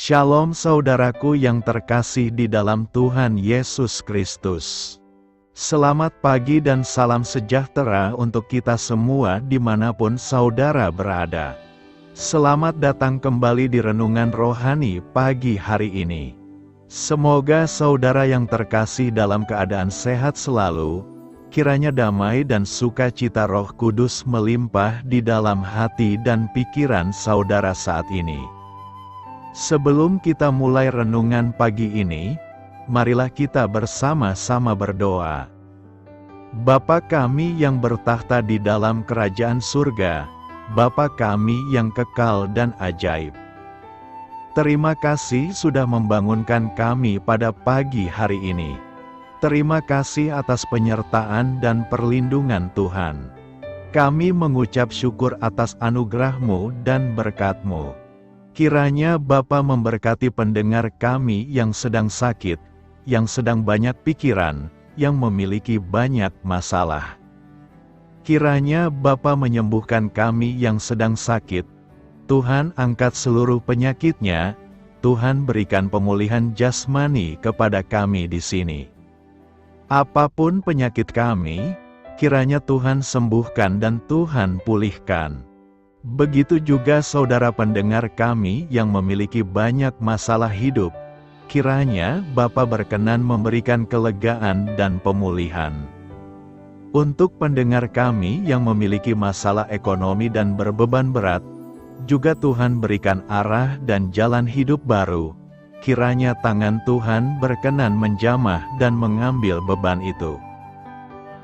Shalom saudaraku yang terkasih di dalam Tuhan Yesus Kristus. Selamat pagi dan salam sejahtera untuk kita semua dimanapun saudara berada. Selamat datang kembali di Renungan Rohani pagi hari ini. Semoga saudara yang terkasih dalam keadaan sehat selalu, kiranya damai dan sukacita Roh Kudus melimpah di dalam hati dan pikiran saudara saat ini. Sebelum kita mulai renungan pagi ini, marilah kita bersama-sama berdoa. Bapa kami yang bertahta di dalam kerajaan surga, Bapa kami yang kekal dan ajaib. Terima kasih sudah membangunkan kami pada pagi hari ini. Terima kasih atas penyertaan dan perlindungan Tuhan. Kami mengucap syukur atas anugerah-Mu dan berkat-Mu. Kiranya Bapa memberkati pendengar kami yang sedang sakit, yang sedang banyak pikiran, yang memiliki banyak masalah. Kiranya Bapa menyembuhkan kami yang sedang sakit. Tuhan angkat seluruh penyakitnya, Tuhan berikan pemulihan jasmani kepada kami di sini. Apapun penyakit kami, kiranya Tuhan sembuhkan dan Tuhan pulihkan. Begitu juga saudara pendengar kami yang memiliki banyak masalah hidup, kiranya Bapa berkenan memberikan kelegaan dan pemulihan. Untuk pendengar kami yang memiliki masalah ekonomi dan berbeban berat, juga Tuhan berikan arah dan jalan hidup baru. Kiranya tangan Tuhan berkenan menjamah dan mengambil beban itu.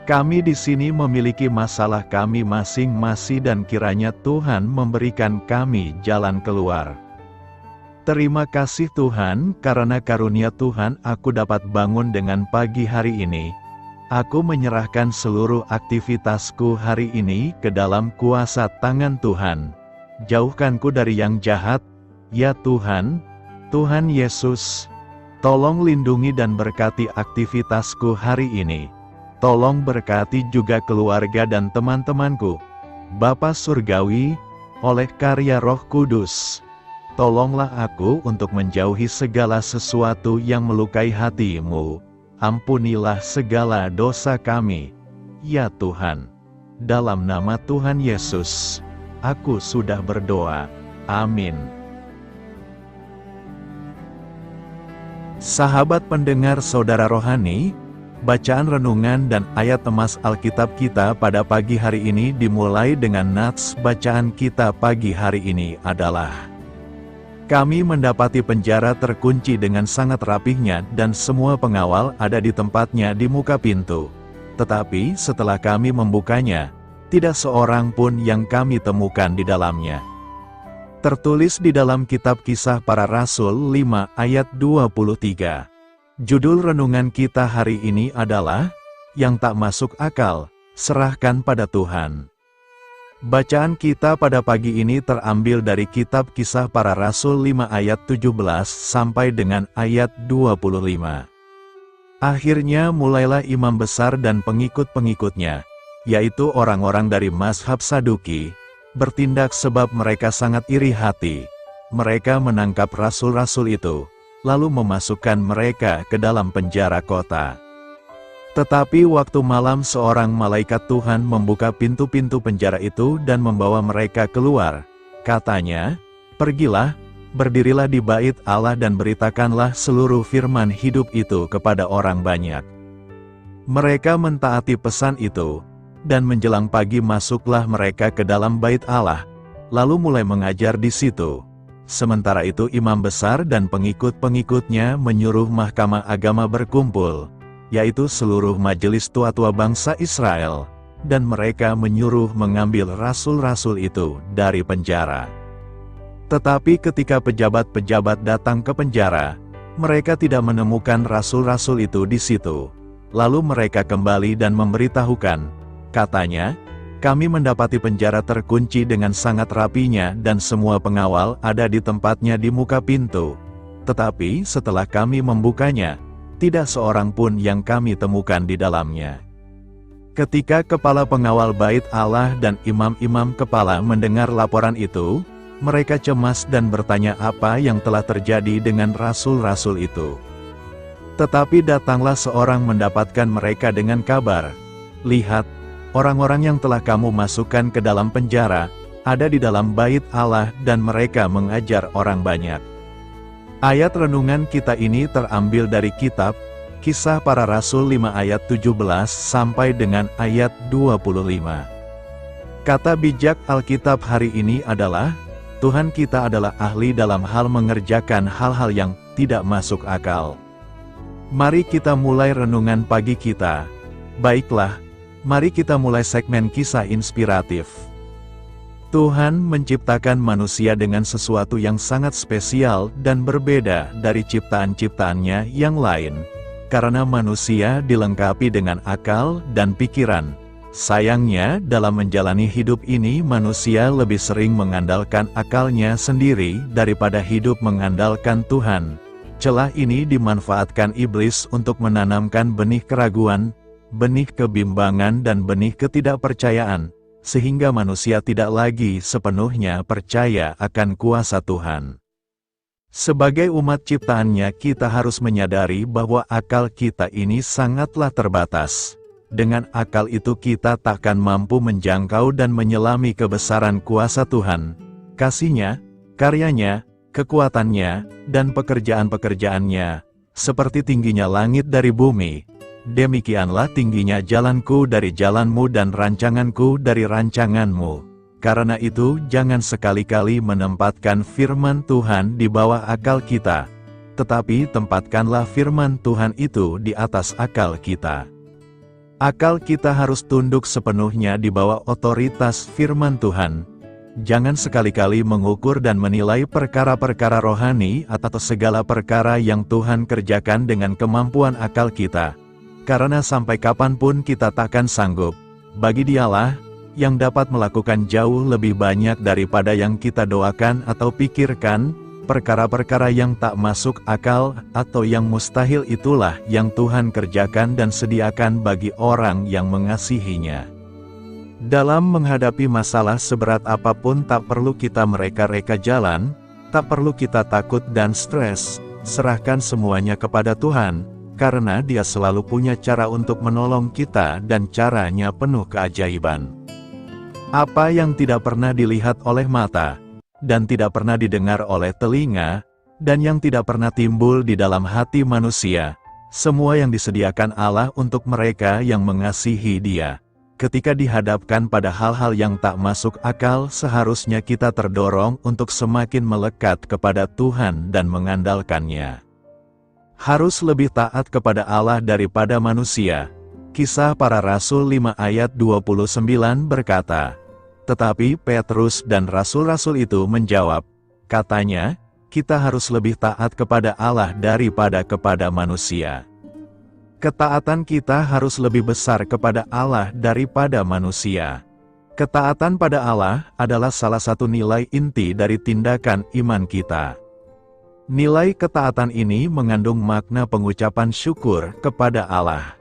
Kami di sini memiliki masalah kami masing-masing dan kiranya Tuhan memberikan kami jalan keluar. Terima kasih Tuhan, karena karunia Tuhan aku dapat bangun dengan pagi hari ini. Aku menyerahkan seluruh aktivitasku hari ini ke dalam kuasa tangan Tuhan. Jauhkanku dari yang jahat, ya Tuhan, Tuhan Yesus. Tolong lindungi dan berkati aktivitasku hari ini. Tolong berkati juga keluarga dan teman-temanku. Bapa Surgawi, oleh karya Roh Kudus, tolonglah aku untuk menjauhi segala sesuatu yang melukai hati-Mu. Ampunilah segala dosa kami, ya Tuhan. Dalam nama Tuhan Yesus, aku sudah berdoa. Amin. Sahabat pendengar saudara rohani, bacaan renungan dan ayat emas Alkitab kita pada pagi hari ini dimulai dengan nats bacaan kita pagi hari ini adalah: Kami mendapati penjara terkunci dengan sangat rapihnya dan semua pengawal ada di tempatnya di muka pintu. Tetapi setelah kami membukanya, tidak seorang pun yang kami temukan di dalamnya. Tertulis di dalam kitab Kisah Para Rasul 5 ayat 23. Judul renungan kita hari ini adalah, Yang Tak Masuk Akal, Serahkan pada Tuhan. Bacaan kita pada pagi ini terambil dari kitab Kisah Para Rasul 5 ayat 17 sampai dengan ayat 25. Akhirnya mulailah imam besar dan pengikut-pengikutnya, yaitu orang-orang dari mazhab Saduki, bertindak sebab mereka sangat iri hati. Mereka menangkap rasul-rasul itu, lalu memasukkan mereka ke dalam penjara kota. Tetapi waktu malam seorang malaikat Tuhan membuka pintu-pintu penjara itu dan membawa mereka keluar. Katanya, "Pergilah, berdirilah di bait Allah dan beritakanlah seluruh firman hidup itu kepada orang banyak." Mereka mentaati pesan itu, dan menjelang pagi masuklah mereka ke dalam bait Allah, lalu mulai mengajar di situ. Sementara itu imam besar dan pengikut-pengikutnya menyuruh mahkamah agama berkumpul, yaitu seluruh majelis tua-tua bangsa Israel, dan mereka menyuruh mengambil rasul-rasul itu dari penjara. Tetapi ketika pejabat-pejabat datang ke penjara, mereka tidak menemukan rasul-rasul itu di situ. Lalu mereka kembali dan memberitahukan, katanya, "Kami mendapati penjara terkunci dengan sangat rapinya dan semua pengawal ada di tempatnya di muka pintu. Tetapi setelah kami membukanya, tidak seorang pun yang kami temukan di dalamnya." Ketika kepala pengawal bait Allah dan imam-imam kepala mendengar laporan itu, Mereka cemas dan bertanya apa yang telah terjadi dengan rasul-rasul itu. Tetapi datanglah seorang mendapatkan mereka dengan kabar, "Lihat, orang-orang yang telah kamu masukkan ke dalam penjara, ada di dalam bait Allah dan mereka mengajar orang banyak." Ayat renungan kita ini terambil dari kitab Kisah Para Rasul 5 ayat 17 sampai dengan ayat 25. Kata bijak Alkitab hari ini adalah, Tuhan kita adalah ahli dalam hal mengerjakan hal-hal yang tidak masuk akal. Mari kita mulai renungan pagi kita. Baiklah, mari kita mulai segmen kisah inspiratif. Tuhan menciptakan manusia dengan sesuatu yang sangat spesial dan berbeda dari ciptaan-ciptaannya yang lain, karena manusia dilengkapi dengan akal dan pikiran. Sayangnya, dalam menjalani hidup ini manusia lebih sering mengandalkan akalnya sendiri daripada hidup mengandalkan Tuhan. Celah ini dimanfaatkan iblis untuk menanamkan benih keraguan, benih kebimbangan dan benih ketidakpercayaan, sehingga manusia tidak lagi sepenuhnya percaya akan kuasa Tuhan. Sebagai umat ciptaannya, kita harus menyadari bahwa akal kita ini sangatlah terbatas. Dengan akal itu kita takkan mampu menjangkau dan menyelami kebesaran kuasa Tuhan, kasih-Nya, karyanya, kekuatannya, dan pekerjaan-pekerjaannya. Seperti tingginya langit dari bumi, demikianlah tingginya jalanku dari jalanmu dan rancanganku dari rancanganmu. Karena itu, jangan sekali-kali menempatkan firman Tuhan di bawah akal kita, tetapi tempatkanlah firman Tuhan itu di atas akal kita. Akal kita harus tunduk sepenuhnya di bawah otoritas firman Tuhan. Jangan sekali-kali mengukur dan menilai perkara-perkara rohani atau segala perkara yang Tuhan kerjakan dengan kemampuan akal kita. Karena sampai kapanpun kita takkan sanggup. Bagi Dialah yang dapat melakukan jauh lebih banyak daripada yang kita doakan atau pikirkan. Perkara-perkara yang tak masuk akal atau yang mustahil itulah yang Tuhan kerjakan dan sediakan bagi orang yang mengasihi-Nya. Dalam menghadapi masalah seberat apapun tak perlu kita mereka-reka jalan, tak perlu kita takut dan stres, serahkan semuanya kepada Tuhan, karena Dia selalu punya cara untuk menolong kita dan caranya penuh keajaiban. Apa yang tidak pernah dilihat oleh mata, dan tidak pernah didengar oleh telinga, dan yang tidak pernah timbul di dalam hati manusia, semua yang disediakan Allah untuk mereka yang mengasihi Dia. Ketika dihadapkan pada hal-hal yang tak masuk akal, seharusnya kita terdorong untuk semakin melekat kepada Tuhan dan mengandalkan-Nya. Harus lebih taat kepada Allah daripada manusia. Kisah Para Rasul 5 ayat 29 berkata, tetapi Petrus dan rasul-rasul itu menjawab, katanya, kita harus lebih taat kepada Allah daripada kepada manusia. Ketaatan kita harus lebih besar kepada Allah daripada manusia. Ketaatan pada Allah adalah salah satu nilai inti dari tindakan iman kita. Nilai ketaatan ini mengandung makna pengucapan syukur kepada Allah.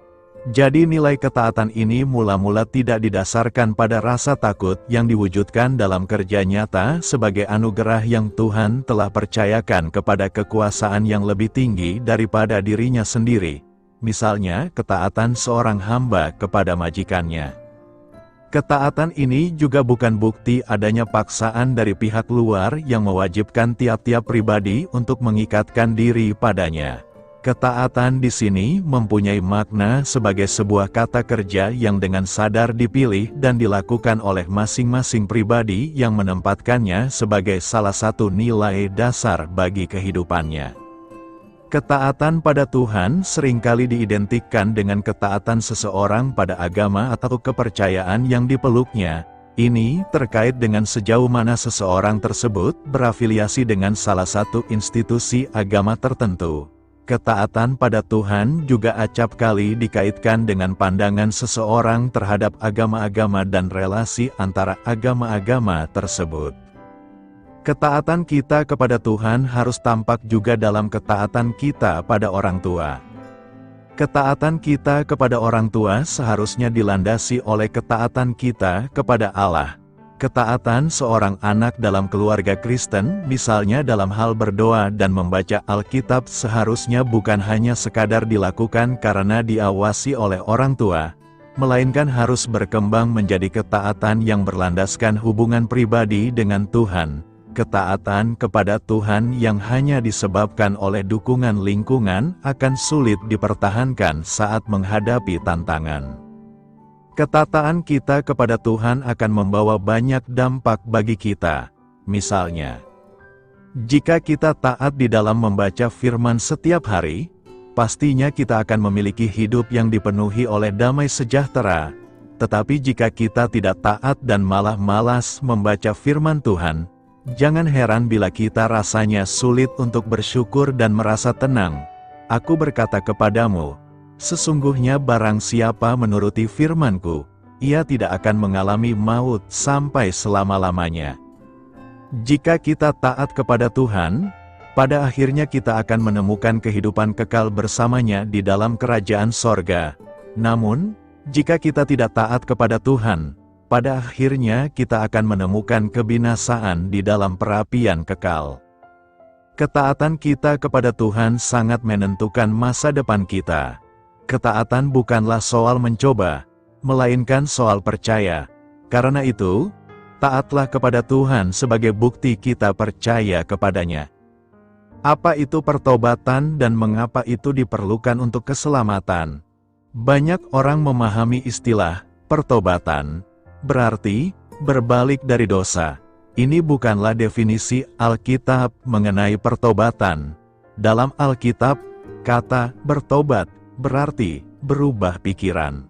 Jadi nilai ketaatan ini mula-mula tidak didasarkan pada rasa takut yang diwujudkan dalam kerja nyata sebagai anugerah yang Tuhan telah percayakan kepada kekuasaan yang lebih tinggi daripada dirinya sendiri. Misalnya, ketaatan seorang hamba kepada majikannya. Ketaatan ini juga bukan bukti adanya paksaan dari pihak luar yang mewajibkan tiap-tiap pribadi untuk mengikatkan diri padanya. Ketaatan di sini mempunyai makna sebagai sebuah kata kerja yang dengan sadar dipilih dan dilakukan oleh masing-masing pribadi yang menempatkannya sebagai salah satu nilai dasar bagi kehidupannya. Ketaatan pada Tuhan seringkali diidentikan dengan ketaatan seseorang pada agama atau kepercayaan yang dipeluknya. Ini terkait dengan sejauh mana seseorang tersebut berafiliasi dengan salah satu institusi agama tertentu. Ketaatan pada Tuhan juga acap kali dikaitkan dengan pandangan seseorang terhadap agama-agama dan relasi antara agama-agama tersebut. Ketaatan kita kepada Tuhan harus tampak juga dalam ketaatan kita pada orang tua. Ketaatan kita kepada orang tua seharusnya dilandasi oleh ketaatan kita kepada Allah. Ketaatan seorang anak dalam keluarga Kristen, misalnya dalam hal berdoa dan membaca Alkitab, seharusnya bukan hanya sekadar dilakukan karena diawasi oleh orang tua, melainkan harus berkembang menjadi ketaatan yang berlandaskan hubungan pribadi dengan Tuhan. Ketaatan kepada Tuhan yang hanya disebabkan oleh dukungan lingkungan akan sulit dipertahankan saat menghadapi tantangan. Ketaatan kita kepada Tuhan akan membawa banyak dampak bagi kita. Misalnya, jika kita taat di dalam membaca firman setiap hari, pastinya kita akan memiliki hidup yang dipenuhi oleh damai sejahtera. Tetapi jika kita tidak taat dan malah malas membaca firman Tuhan, jangan heran bila kita rasanya sulit untuk bersyukur dan merasa tenang. Aku berkata kepadamu, sesungguhnya barang siapa menuruti firman-Ku, ia tidak akan mengalami maut sampai selama-lamanya. Jika kita taat kepada Tuhan, pada akhirnya kita akan menemukan kehidupan kekal bersamanya di dalam kerajaan sorga. Namun, jika kita tidak taat kepada Tuhan, pada akhirnya kita akan menemukan kebinasaan di dalam perapian kekal. Ketaatan kita kepada Tuhan sangat menentukan masa depan kita. Ketaatan bukanlah soal mencoba, melainkan soal percaya. Karena itu, taatlah kepada Tuhan sebagai bukti kita percaya kepadanya. Apa itu pertobatan dan mengapa itu diperlukan untuk keselamatan? Banyak orang memahami istilah pertobatan berarti berbalik dari dosa. Ini bukanlah definisi Alkitab mengenai pertobatan. Dalam Alkitab, kata bertobat berarti berubah pikiran.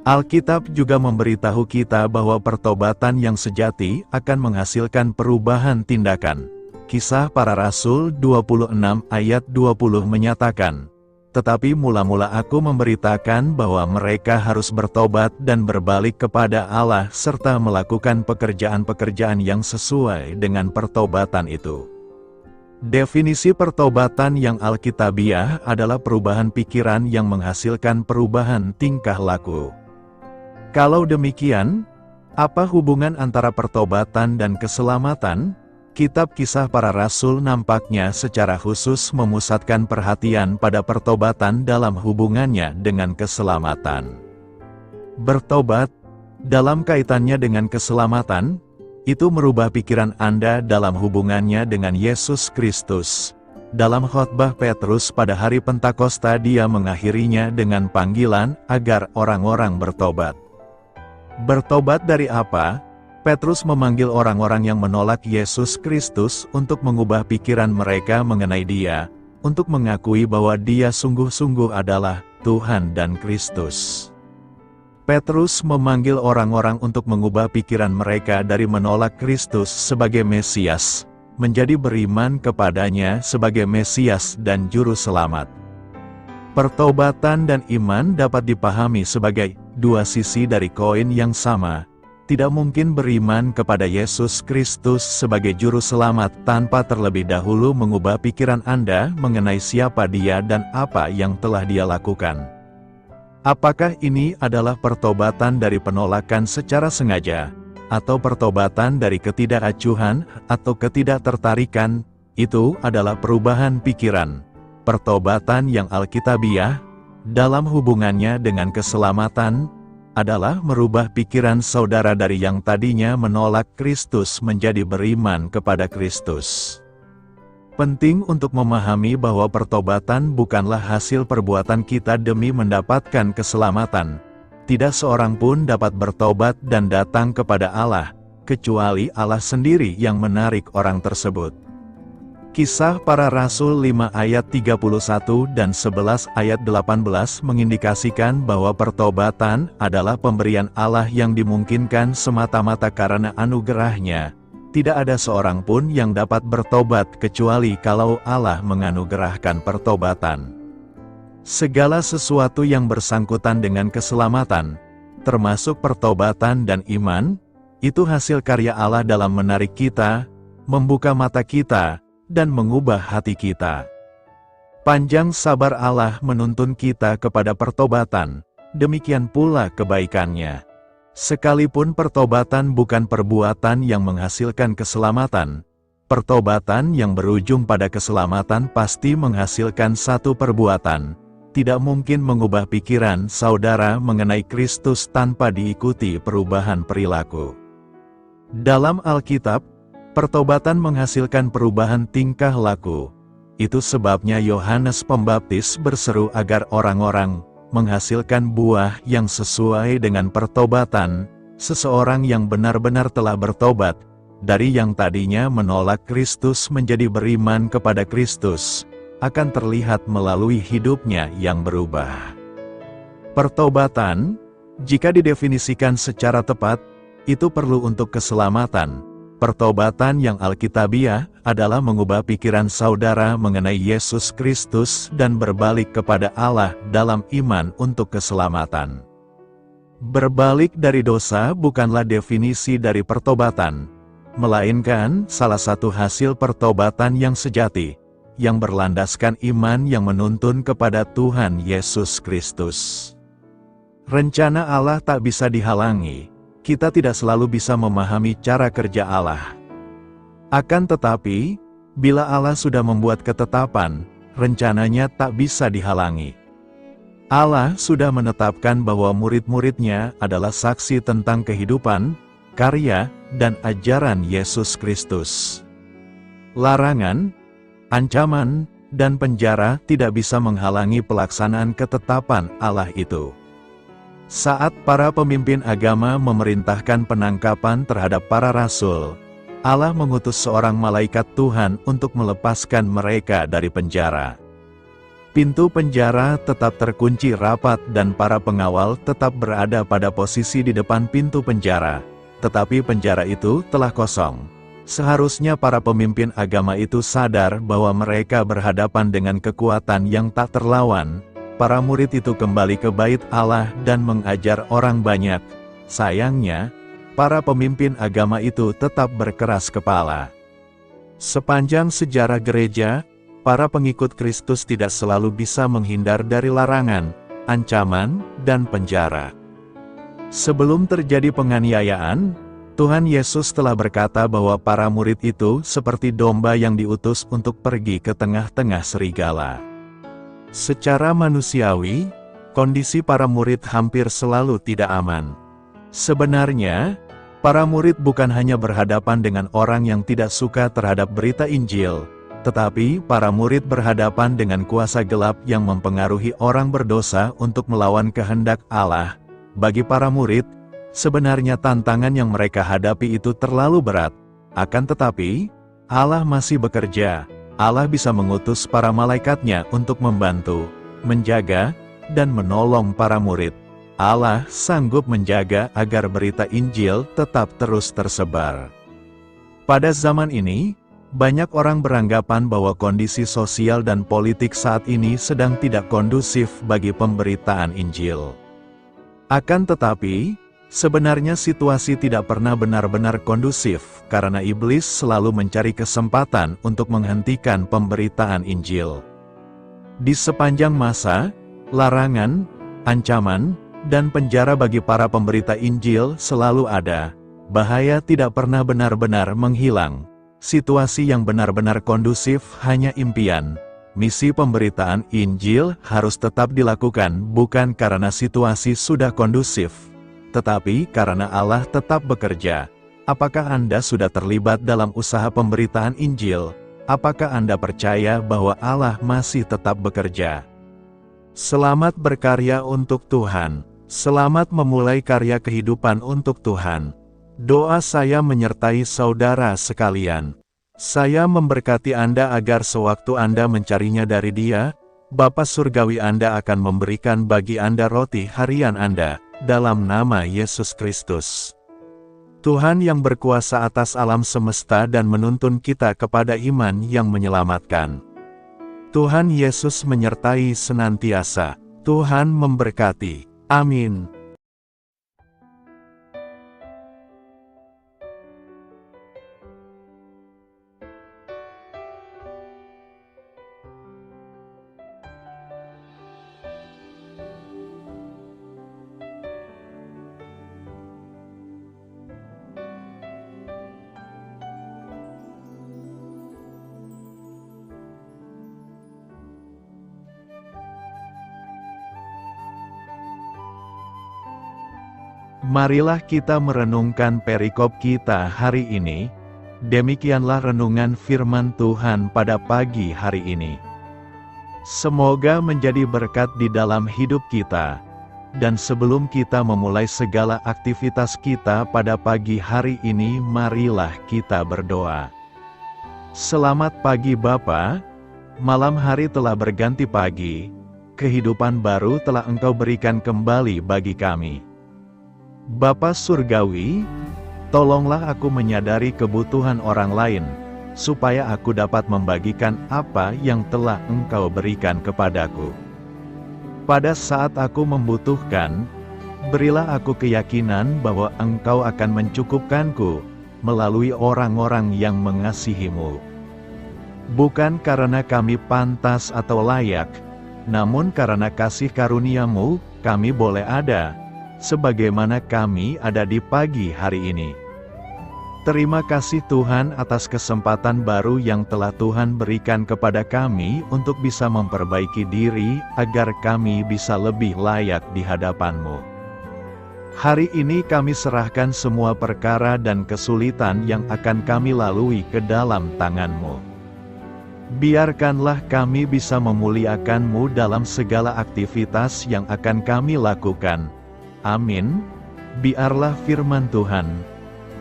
Alkitab juga memberitahu kita bahwa pertobatan yang sejati akan menghasilkan perubahan tindakan. Kisah Para Rasul 26 ayat 20 menyatakan, "Tetapi mula-mula aku memberitakan bahwa mereka harus bertobat dan berbalik kepada Allah serta melakukan pekerjaan-pekerjaan yang sesuai dengan pertobatan itu." Definisi pertobatan yang alkitabiah adalah perubahan pikiran yang menghasilkan perubahan tingkah laku. Kalau demikian, apa hubungan antara pertobatan dan keselamatan? Kitab Kisah Para Rasul nampaknya secara khusus memusatkan perhatian pada pertobatan dalam hubungannya dengan keselamatan. Bertobat, dalam kaitannya dengan keselamatan, itu merubah pikiran Anda dalam hubungannya dengan Yesus Kristus. Dalam khotbah Petrus pada hari Pentakosta, dia mengakhirinya dengan panggilan agar orang-orang bertobat. Bertobat dari apa? Petrus memanggil orang-orang yang menolak Yesus Kristus untuk mengubah pikiran mereka mengenai Dia, untuk mengakui bahwa Dia sungguh-sungguh adalah Tuhan dan Kristus. Petrus memanggil orang-orang untuk mengubah pikiran mereka dari menolak Kristus sebagai Mesias, menjadi beriman kepadanya sebagai Mesias dan Juru Selamat. Pertobatan dan iman dapat dipahami sebagai dua sisi dari koin yang sama. Tidak mungkin beriman kepada Yesus Kristus sebagai Juru Selamat tanpa terlebih dahulu mengubah pikiran Anda mengenai siapa Dia dan apa yang telah Dia lakukan. Apakah ini adalah pertobatan dari penolakan secara sengaja, atau pertobatan dari ketidakacuhan atau ketidaktertarikan? Itu adalah perubahan pikiran. Pertobatan yang alkitabiah, dalam hubungannya dengan keselamatan, adalah merubah pikiran saudara dari yang tadinya menolak Kristus menjadi beriman kepada Kristus. Penting untuk memahami bahwa pertobatan bukanlah hasil perbuatan kita demi mendapatkan keselamatan. Tidak seorang pun dapat bertobat dan datang kepada Allah, kecuali Allah sendiri yang menarik orang tersebut. Kisah Para Rasul 5 ayat 31 dan 11 ayat 18 mengindikasikan bahwa pertobatan adalah pemberian Allah yang dimungkinkan semata-mata karena anugerah-Nya. Tidak ada seorang pun yang dapat bertobat kecuali kalau Allah menganugerahkan pertobatan. Segala sesuatu yang bersangkutan dengan keselamatan, termasuk pertobatan dan iman, itu hasil karya Allah dalam menarik kita, membuka mata kita, dan mengubah hati kita. Panjang sabar Allah menuntun kita kepada pertobatan, demikian pula kebaikan-Nya. Sekalipun pertobatan bukan perbuatan yang menghasilkan keselamatan, pertobatan yang berujung pada keselamatan pasti menghasilkan satu perbuatan. Tidak mungkin mengubah pikiran saudara mengenai Kristus tanpa diikuti perubahan perilaku. Dalam Alkitab, pertobatan menghasilkan perubahan tingkah laku. Itu sebabnya Yohanes Pembaptis berseru agar orang-orang menghasilkan buah yang sesuai dengan pertobatan, seseorang yang benar-benar telah bertobat, dari yang tadinya menolak Kristus menjadi beriman kepada Kristus, akan terlihat melalui hidupnya yang berubah. Pertobatan, jika didefinisikan secara tepat, itu perlu untuk keselamatan. Pertobatan yang alkitabiah adalah mengubah pikiran saudara mengenai Yesus Kristus dan berbalik kepada Allah dalam iman untuk keselamatan. Berbalik dari dosa bukanlah definisi dari pertobatan, melainkan salah satu hasil pertobatan yang sejati, yang berlandaskan iman yang menuntun kepada Tuhan Yesus Kristus. Rencana Allah tak bisa dihalangi. Kita tidak selalu bisa memahami cara kerja Allah. Akan tetapi, bila Allah sudah membuat ketetapan, rencananya tak bisa dihalangi. Allah sudah menetapkan bahwa murid-muridnya adalah saksi tentang kehidupan, karya, dan ajaran Yesus Kristus. Larangan, ancaman, dan penjara tidak bisa menghalangi pelaksanaan ketetapan Allah itu. Saat para pemimpin agama memerintahkan penangkapan terhadap para rasul, Allah mengutus seorang malaikat Tuhan untuk melepaskan mereka dari penjara. Pintu penjara tetap terkunci rapat dan para pengawal tetap berada pada posisi di depan pintu penjara, tetapi penjara itu telah kosong. Seharusnya para pemimpin agama itu sadar bahwa mereka berhadapan dengan kekuatan yang tak terlawan. Para murid itu kembali ke bait Allah dan mengajar orang banyak. Sayangnya, para pemimpin agama itu tetap berkeras kepala. Sepanjang sejarah gereja, para pengikut Kristus tidak selalu bisa menghindar dari larangan, ancaman, dan penjara. Sebelum terjadi penganiayaan, Tuhan Yesus telah berkata bahwa para murid itu seperti domba yang diutus untuk pergi ke tengah-tengah serigala. Secara manusiawi, kondisi para murid hampir selalu tidak aman. Sebenarnya, para murid bukan hanya berhadapan dengan orang yang tidak suka terhadap berita Injil, tetapi para murid berhadapan dengan kuasa gelap yang mempengaruhi orang berdosa untuk melawan kehendak Allah. Bagi para murid, sebenarnya tantangan yang mereka hadapi itu terlalu berat. Akan tetapi, Allah masih bekerja. Allah bisa mengutus para malaikatnya untuk membantu, menjaga, dan menolong para murid. Allah sanggup menjaga agar berita Injil tetap terus tersebar. Pada zaman ini, banyak orang beranggapan bahwa kondisi sosial dan politik saat ini sedang tidak kondusif bagi pemberitaan Injil. Akan tetapi, sebenarnya situasi tidak pernah benar-benar kondusif, karena iblis selalu mencari kesempatan untuk menghentikan pemberitaan Injil. Di sepanjang masa, larangan, ancaman, dan penjara bagi para pemberita Injil selalu ada. Bahaya tidak pernah benar-benar menghilang. Situasi yang benar-benar kondusif hanya impian. Misi pemberitaan Injil harus tetap dilakukan bukan karena situasi sudah kondusif, tetapi karena Allah tetap bekerja. Apakah Anda sudah terlibat dalam usaha pemberitaan Injil? Apakah Anda percaya bahwa Allah masih tetap bekerja? Selamat berkarya untuk Tuhan. Selamat memulai karya kehidupan untuk Tuhan. Doa saya menyertai saudara sekalian. Saya memberkati Anda agar sewaktu Anda mencarinya dari Dia, Bapa Surgawi Anda akan memberikan bagi Anda roti harian Anda, dalam nama Yesus Kristus. Tuhan yang berkuasa atas alam semesta dan menuntun kita kepada iman yang menyelamatkan. Tuhan Yesus menyertai senantiasa. Tuhan memberkati. Amin. Marilah kita merenungkan perikop kita hari ini. Demikianlah renungan firman Tuhan pada pagi hari ini. Semoga menjadi berkat di dalam hidup kita. Dan sebelum kita memulai segala aktivitas kita pada pagi hari ini, marilah kita berdoa. Selamat pagi Bapa, malam hari telah berganti pagi, kehidupan baru telah Engkau berikan kembali bagi kami. Bapa Surgawi, tolonglah aku menyadari kebutuhan orang lain, supaya aku dapat membagikan apa yang telah Engkau berikan kepadaku. Pada saat aku membutuhkan, berilah aku keyakinan bahwa Engkau akan mencukupkanku, melalui orang-orang yang mengasihi-Mu. Bukan karena kami pantas atau layak, namun karena kasih karunia-Mu, kami boleh ada, sebagaimana kami ada di pagi hari ini. Terima kasih Tuhan atas kesempatan baru yang telah Tuhan berikan kepada kami untuk bisa memperbaiki diri agar kami bisa lebih layak di hadapan-Mu. Hari ini kami serahkan semua perkara dan kesulitan yang akan kami lalui ke dalam tangan-Mu. Biarkanlah kami bisa memuliakan-Mu dalam segala aktivitas yang akan kami lakukan. Amin. Biarlah firman Tuhan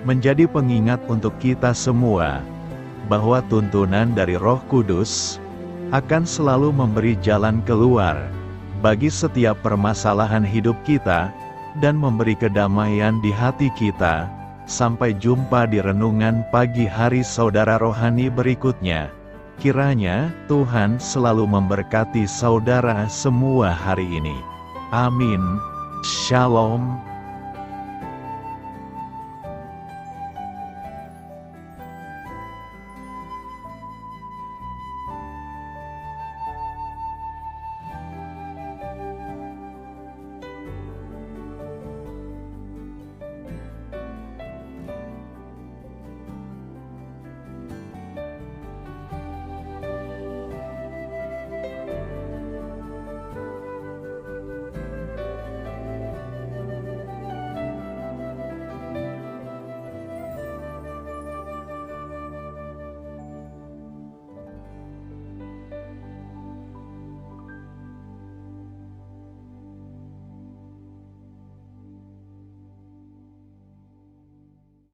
menjadi pengingat untuk kita semua, bahwa tuntunan dari Roh Kudus akan selalu memberi jalan keluar bagi setiap permasalahan hidup kita, dan memberi kedamaian di hati kita. Sampai jumpa di renungan pagi hari saudara rohani berikutnya. Kiranya Tuhan selalu memberkati saudara semua hari ini. Amin. Shalom.